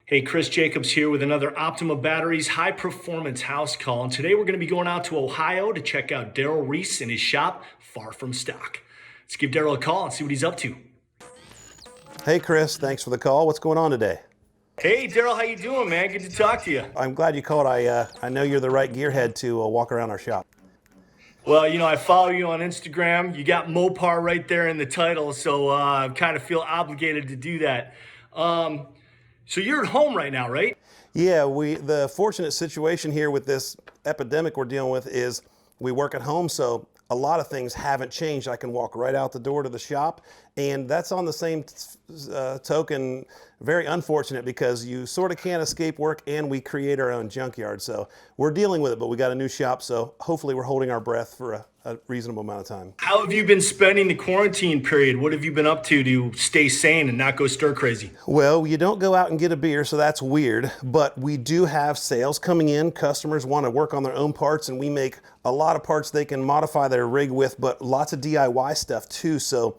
Hey, Chris Jacobs here with another Optima Batteries high performance house call. And today we're going to be going out to Ohio to check out Daryl Reese in his shop, Far From Stock. Let's give Daryl a call and see what he's up to. Hey Chris, thanks for the call. What's going on today? Hey, Daryl, how you doing, man? Good to talk to you. I'm glad you called. I know you're the right gearhead to walk around our shop. Well, I follow you on Instagram. You got Mopar right there in the title, so I kind of feel obligated to do that. So you're at home right now, right? Yeah, the fortunate situation here with this epidemic we're dealing with is we work at home, so a lot of things haven't changed. I can walk right out the door to the shop, and that's on the same token very unfortunate because you sort of can't escape work and we create our own junkyard. So we're dealing with it, but we got a new shop, so hopefully we're holding our breath for a reasonable amount of time. How have you been spending the quarantine period? What have you been up to stay sane and not go stir crazy? Well, you don't go out and get a beer, so that's weird, but we do have sales coming in. Customers want to work on their own parts, and we make a lot of parts they can modify their rig with, but lots of DIY stuff too. So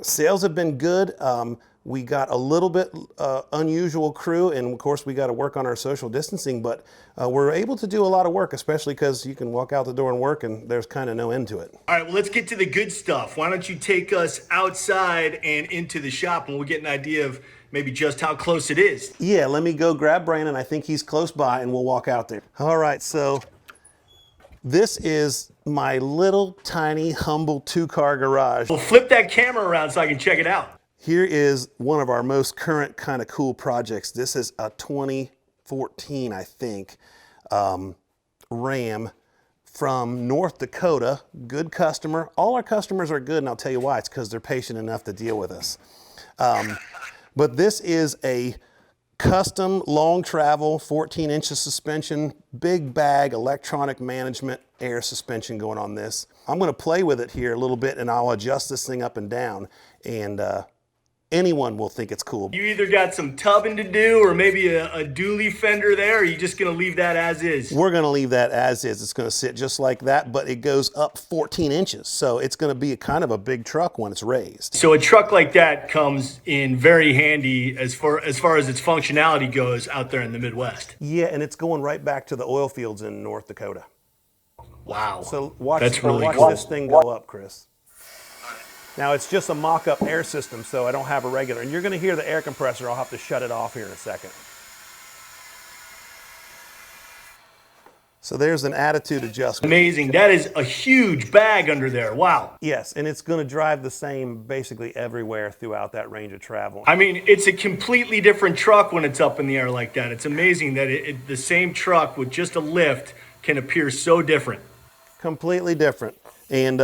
sales have been good. We got a little bit unusual crew, and of course we got to work on our social distancing, but we're able to do a lot of work, especially because you can walk out the door and work and there's kind of no end to it. All right, well, let's get to the good stuff. Why don't you take us outside and into the shop and we'll get an idea of maybe just how close it is. Yeah, let me go grab Brandon. I think he's close by and we'll walk out there. All right, so this is my little tiny humble 2-car garage. Well, flip that camera around so I can check it out. Here is one of our most current kind of cool projects. This is a 2014, I think, Ram from North Dakota. Good customer. All our customers are good, and I'll tell you why. It's because they're patient enough to deal with us. But this is a custom long travel, 14 inches of suspension, big bag, electronic management, air suspension going on this. I'm going to play with it here a little bit, and I'll adjust this thing up and down, and anyone will think it's cool. You either got some tubbing to do or maybe a dually fender there, or are you just going to leave that as is? We're going to leave that as is. It's going to sit just like that, but it goes up 14 inches. So it's going to be kind of a big truck when it's raised. So a truck like that comes in very handy as far as its functionality goes out there in the Midwest. Yeah, and it's going right back to the oil fields in North Dakota. Wow. So watch That's really watch cool. this thing go up, Chris. Now it's just a mock-up air system, so I don't have a regular. And you're going to hear the air compressor. I'll have to shut it off here in a second. So there's an attitude adjustment. Amazing. That is a huge bag under there. Wow. Yes, and it's going to drive the same basically everywhere throughout that range of travel. I mean, it's a completely different truck when it's up in the air like that. It's amazing that the same truck with just a lift can appear so different. Completely different. And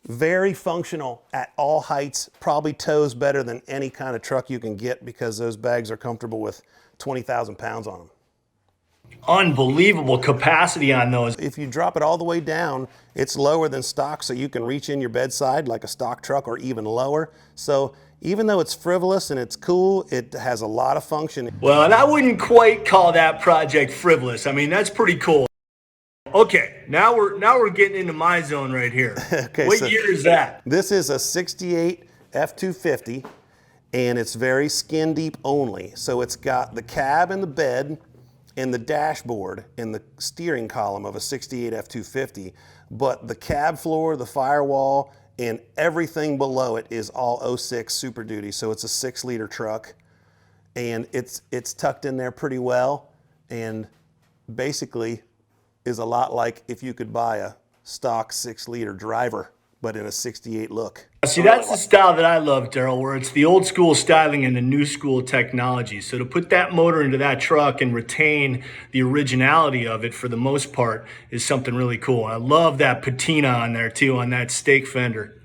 very functional at all heights, probably tows better than any kind of truck you can get because those bags are comfortable with 20,000 pounds on them. Unbelievable capacity on those. If you drop it all the way down, it's lower than stock, so you can reach in your bedside like a stock truck or even lower. So even though it's frivolous and it's cool, it has a lot of function. Well, and I wouldn't quite call that project frivolous. I mean, that's pretty cool. Okay, now we're getting into my zone right here. Okay, what so year is that? This is a 68 F250, and it's very skin deep only. So it's got the cab and the bed and the dashboard and the steering column of a 68 F250, but the cab floor, the firewall, and everything below it is all 06 Super Duty. So it's a 6-liter truck, and it's tucked in there pretty well, and basically is a lot like if you could buy a stock 6-liter driver, but in a 68 look. See, that's the style that I love, Daryl, where it's the old school styling and the new school technology. So to put that motor into that truck and retain the originality of it for the most part is something really cool. I love that patina on there too, on that stake fender.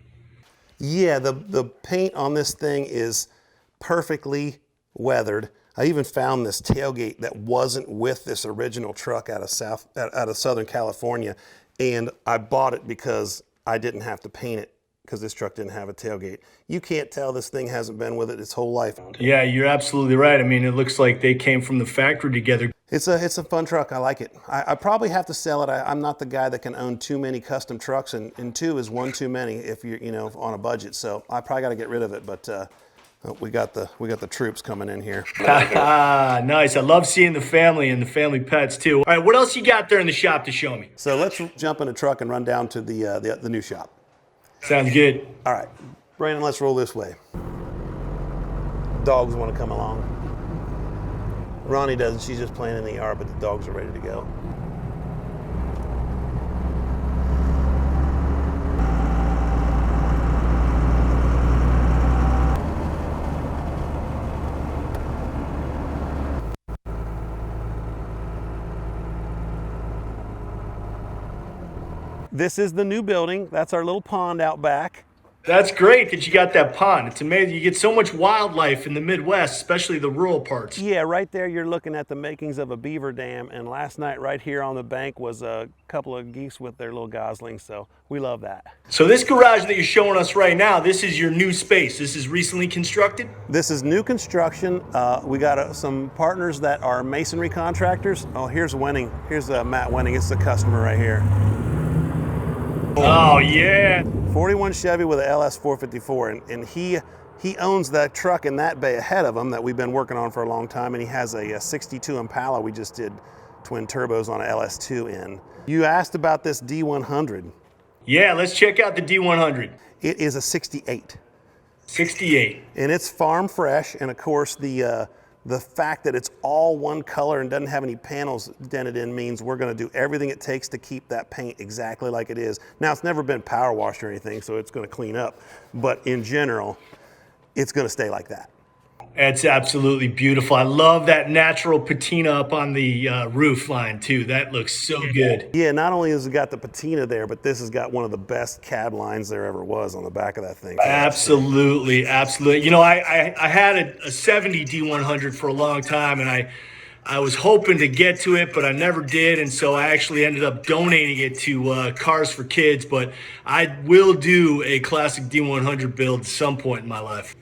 Yeah, the paint on this thing is perfectly weathered. I even found this tailgate that wasn't with this original truck out of Southern California, and I bought it because I didn't have to paint it because this truck didn't have a tailgate. You can't tell this thing hasn't been with it its whole life. Yeah, you're absolutely right. I mean, it looks like they came from the factory together. It's a fun truck. I like it. I probably have to sell it. I'm not the guy that can own too many custom trucks, and two is one too many if you're on a budget. So I probably got to get rid of it. But Oh, we got the troops coming in here. Nice. I love seeing the family and the family pets too. All right, what else you got there in the shop to show me? So let's jump in the truck and run down to the new shop. Sounds good. All right, Brandon, let's roll this way. Dogs want to come along. Ronnie doesn't. She's just playing in the yard, but the dogs are ready to go. This is the new building. That's our little pond out back. That's great that you got that pond. It's amazing. You get so much wildlife in the Midwest, especially the rural parts. Yeah, right there you're looking at the makings of a beaver dam, and last night right here on the bank was a couple of geese with their little goslings, so we love that. So this garage that you're showing us right now, this is your new space. This is recently constructed? This is new construction. We got some partners that are masonry contractors. Oh, here's Wenning. Here's Matt Wenning. It's the customer right here. Oh, yeah. 41 Chevy with a LS 454, and he owns that truck in that bay ahead of him that we've been working on for a long time, and he has a 62 Impala we just did twin turbos on a LS2 in. You asked about this D100. Yeah, let's check out the D100. It is a 68. 68. And it's farm fresh, and of course the fact that it's all one color and doesn't have any panels dented in means we're going to do everything it takes to keep that paint exactly like it is. Now, it's never been power washed or anything, so it's going to clean up, but in general, it's going to stay like that. It's absolutely beautiful. I love that natural patina up on the roof line too. That looks so good. Yeah, not only has it got the patina there, but this has got one of the best cab lines there ever was on the back of that thing. Absolutely, absolutely. You know, I had a 70 D100 for a long time, and I was hoping to get to it, but I never did, and so I actually ended up donating it to Cars for Kids, but I will do a classic D100 build at some point in my life.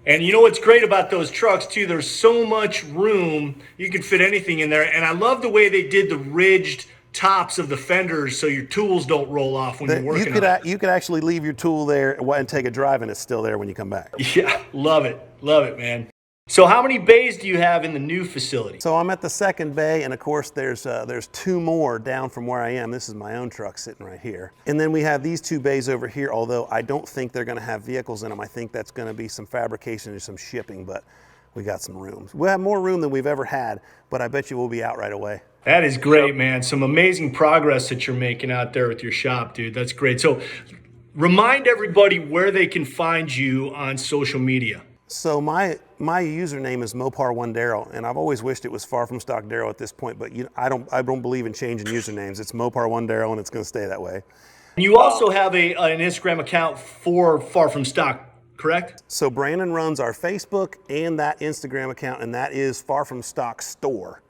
And you know what's great about those trucks too, there's so much room, you can fit anything in there. And I love the way they did the ridged tops of the fenders so your tools don't roll off when you're working on it. You could actually leave your tool there and take a drive and it's still there when you come back. Yeah, love it, man. So how many bays do you have in the new facility? So I'm at the second bay, and of course there's two more down from where I am. This is my own truck sitting right here. And then we have these two bays over here, although I don't think they're gonna have vehicles in them. I think that's gonna be some fabrication and some shipping, but we got some room. We'll have more room than we've ever had, but I bet you we'll be out right away. That is great, man. Some amazing progress that you're making out there with your shop, dude. That's great. So remind everybody where they can find you on social media. So my username is Mopar1Darrell, and I've always wished it was Far From Stock Darrell at this point, but I don't believe in changing usernames. It's Mopar1Darrell, and it's going to stay that way. You also have an Instagram account for Far From Stock, correct? So Brandon runs our Facebook and that Instagram account, and that is Far From Stock Store.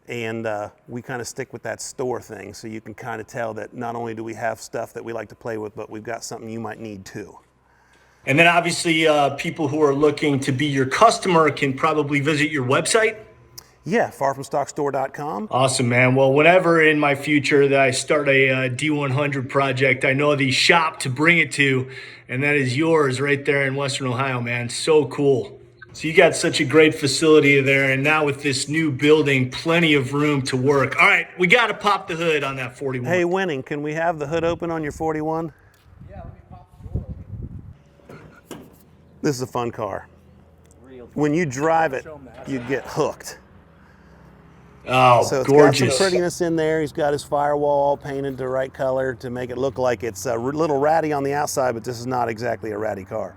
And we kind of stick with that store thing, so you can kind of tell that not only do we have stuff that we like to play with, but we've got something you might need too. And then obviously people who are looking to be your customer can probably visit your website. Yeah, farfromstockstore.com. Awesome, man. Well, whenever in my future that I start a D100 project, I know the shop to bring it to, and that is yours right there in Western Ohio, man. So cool. So you got such a great facility there, and now with this new building, plenty of room to work. All right, we got to pop the hood on that 41. Hey, Wenning, can we have the hood open on your 41? This is a fun car. When you drive it, you get hooked. Oh, so it's gorgeous. got some prettiness in there. He's got his firewall all painted the right color to make it look like it's a little ratty on the outside, but this is not exactly a ratty car.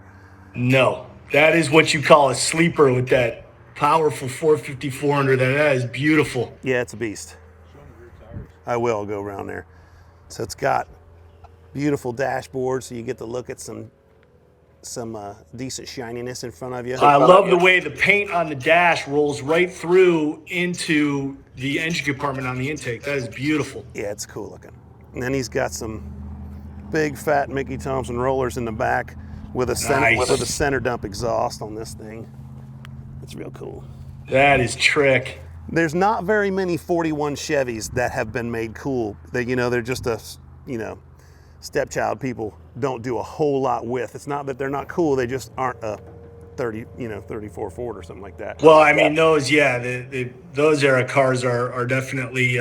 No, that is what you call a sleeper with that powerful 450-400. That is beautiful. Yeah, it's a beast. I will go around there. So it's got beautiful dashboard, so you get to look at some decent shininess in front of you. I love the way the paint on the dash rolls right through into the engine compartment on the intake. That is beautiful. Yeah, it's cool looking. And then he's got some big fat Mickey Thompson rollers in the back with a center dump exhaust on this thing. It's real cool. That is trick. There's not very many 41 Chevys that have been made cool. They're just stepchild people don't do a whole lot with. It's not that they're not cool, they just aren't a 30, 34 Ford or something like that. Well, I mean, those, yeah, those era cars are definitely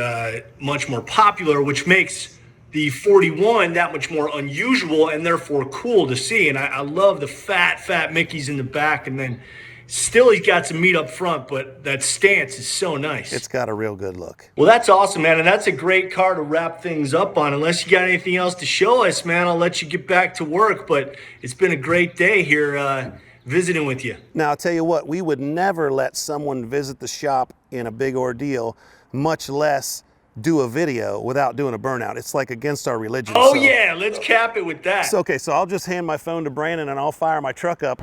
much more popular, which makes the 41 that much more unusual and therefore cool to see. And I love the fat Mickeys in the back, and then still he's got some meat up front, but that stance is so nice. It's got a real good look. Well, that's awesome, man, and that's a great car to wrap things up on. Unless you got anything else to show us, man, I'll let you get back to work. But it's been a great day here visiting with you. Now, I'll tell you what, we would never let someone visit the shop in a big ordeal, much less do a video without doing a burnout. It's like against our religion. Oh, yeah, let's cap it with that. So, okay, so I'll just hand my phone to Brandon and I'll fire my truck up.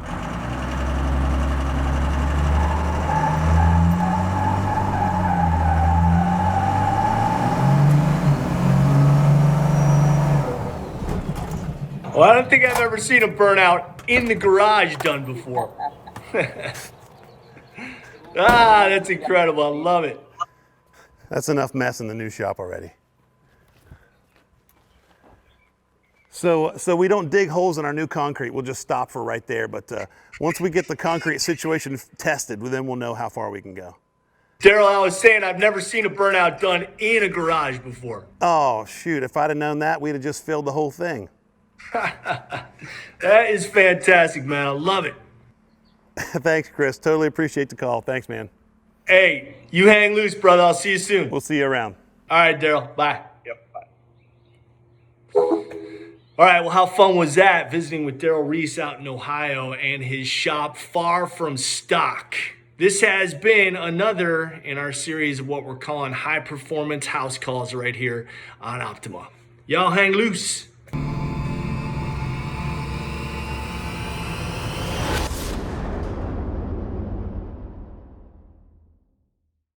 Well, I don't think I've ever seen a burnout in the garage done before. That's incredible. I love it. That's enough mess in the new shop already. So we don't dig holes in our new concrete. We'll just stop for right there. But once we get the concrete situation tested, then we'll know how far we can go. Daryl, I was saying I've never seen a burnout done in a garage before. Oh, shoot. If I'd have known that, we'd have just filled the whole thing. That is fantastic, man. I love it. Thanks, Chris. Totally appreciate the call. Thanks, man. Hey, you hang loose, brother. I'll see you soon. We'll see you around. All right, Daryl. Bye. Yep, bye. All right, well, how fun was that visiting with Daryl Reese out in Ohio and his shop far from stock? This has been another in our series of what we're calling high performance house calls right here on Optima. Y'all hang loose.